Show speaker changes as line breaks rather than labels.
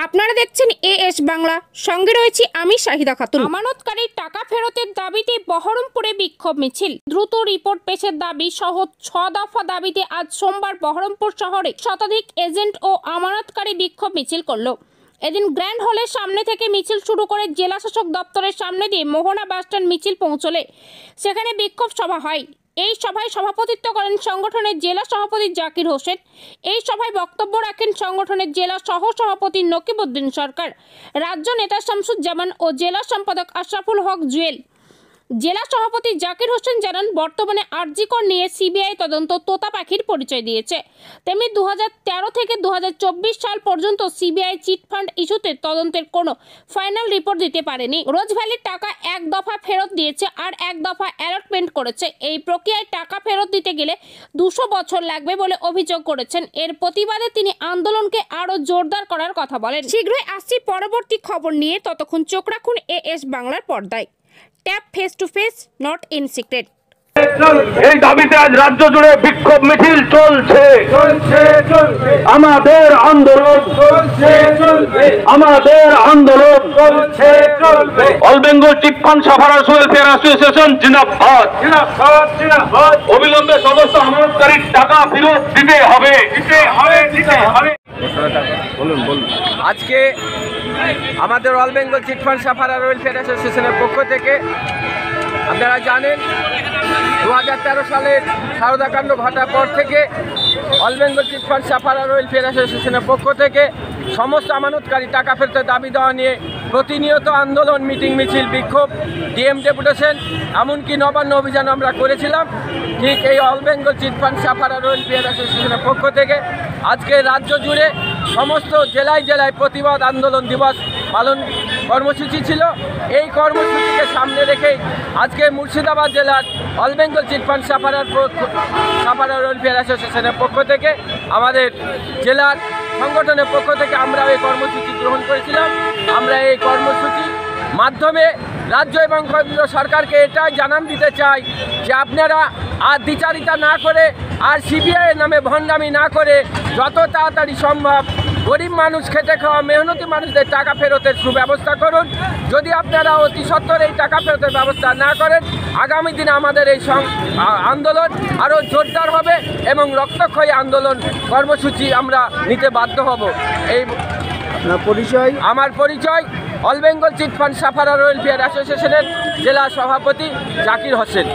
আপনারা দেখছেন এএস বাংলা, সঙ্গে রয়েছে আমি শাহিদা খাতুন। আমানতকারীর টাকা ফেরতের দাবিতে বহরমপুরে বিক্ষোভ মিছিল। দ্রুত রিপোর্ট পেশের দাবি সহ 6 দফা দাবিতে আজ সোমবার বহরমপুর শহরে শতাধিক এজেন্ট ও আমানতকারী বিক্ষোভ মিছিল করল। এদিন গ্র্যান্ড হলের সামনে থেকে মিছিল শুরু করে জেলা শাসক দপ্তরের সামনে দিয়ে মোহনা বাসস্ট্যান্ড মিছিল পৌঁছলে সেখানে বিক্ষোভ সভা হয়। এই সভায় সভাপতিত্ব করেন সংগঠনের জেলা সভাপতি জাকির হোসেন। এই সভায় বক্তব্য রাখেন সংগঠনের জেলা সহ সভাপতি নকিবউদ্দিন সরকার, রাজ্য নেতা শামসুজ্জামান ও জেলা সম্পাদক আশরাফুল হক জুয়েল। জেলা সভাপতি জাকির হোসেন জানান, বর্তমানে আরজিকর নিয়ে সিবিআই তদন্ত তোতা পাখির পরিচয় দিয়েছে। তেমনি 2013 থেকে 2024 সাল পর্যন্ত সিবিআই চিটফান্ড ইস্যুতে তদন্তের কোনো ফাইনাল রিপোর্ট দিতে পারেনি। রোজ ভ্যালির টাকা এক দফা ফেরত দিয়েছে আর এক দফা অ্যালটমেন্ট করেছে। এই প্রক্রিয়ায় টাকা ফেরত দিতে গেলে 200 বছর লাগবে বলে অভিযোগ করেছেন। এর প্রতিবাদে তিনি আন্দোলনকে আরও জোরদার করার কথা বলেন। শীঘ্রই আসছি পরবর্তী খবর নিয়ে, ততক্ষণ চোখ রাখুন এএস বাংলার পর্দায়। Tap face to face, not in secret.
এই দাবিতে আজ রাজ্য জুড়ে বিক্ষোভ মিছিল চলছে। আমাদের আন্দোলন all Bengal chit fund সাফারার্স welfare association জিন্দাবাদ। অবিলম্বে সমস্ত আমানতকারীর টাকা ফেরত দিতে হবে।
আজকে আমাদের all Bengal chit fund sufferer welfare অ্যাসোসিয়েশনের পক্ষ থেকে আপনারা জানেন 2013 সালের সারদাকাণ্ড ঘটার পর থেকে all Bengal chit fund sufferer welfare অ্যাসোসিয়েশনের পক্ষ থেকে সমস্ত আমানতকারী টাকা ফেরতের দাবি দেওয়া নিয়ে প্রতিনিয়ত আন্দোলন, মিটিং, মিছিল, বিক্ষোভ, ডিএম ডেপুটেশন, এমনকি নবান্ন অভিযান আমরা করেছিলাম। ঠিক এই all Bengal chit fund sufferer welfare অ্যাসোসিয়েশনের পক্ষ থেকে আজকে রাজ্য জুড়ে সমস্ত জেলায় জেলায় প্রতিবাদ আন্দোলন দিবস পালন কর্মসূচি ছিল। এই কর্মসূচিকে সামনে রেখেই আজকে মুর্শিদাবাদ জেলার all Bengal chit fund sufferer welfare অ্যাসোসিয়েশনের পক্ষ থেকে আমাদের জেলার সংগঠনের পক্ষ থেকে আমরা এই কর্মসূচি গ্রহণ করেছিলাম। আমরা এই কর্মসূচির মাধ্যমে রাজ্য এবং কেন্দ্র সরকারকে এটাই জানান দিতে চাই যে আপনারা আর দ্বিচারিতা না করে আর সিবিআইয়ের নামে ভণ্ডামি না করে যত তাড়াতাড়ি সম্ভব গরিব মানুষ, খেটে খাওয়া মেহনতি মানুষদের টাকা ফেরতের সুব্যবস্থা করুন। যদি আপনারা অতি সত্বর এই টাকা ফেরতের ব্যবস্থা না করেন, আগামী দিনে আমাদের এই আন্দোলন আরও জোরদার হবে এবং রক্তক্ষয়ী আন্দোলন কর্মসূচি আমরা নিতে বাধ্য হব। এই পরিচয়, আমার পরিচয় all Bengal chit fund sufferer welfare অ্যাসোসিয়েশনের জেলা সভাপতি জাকির হোসেন।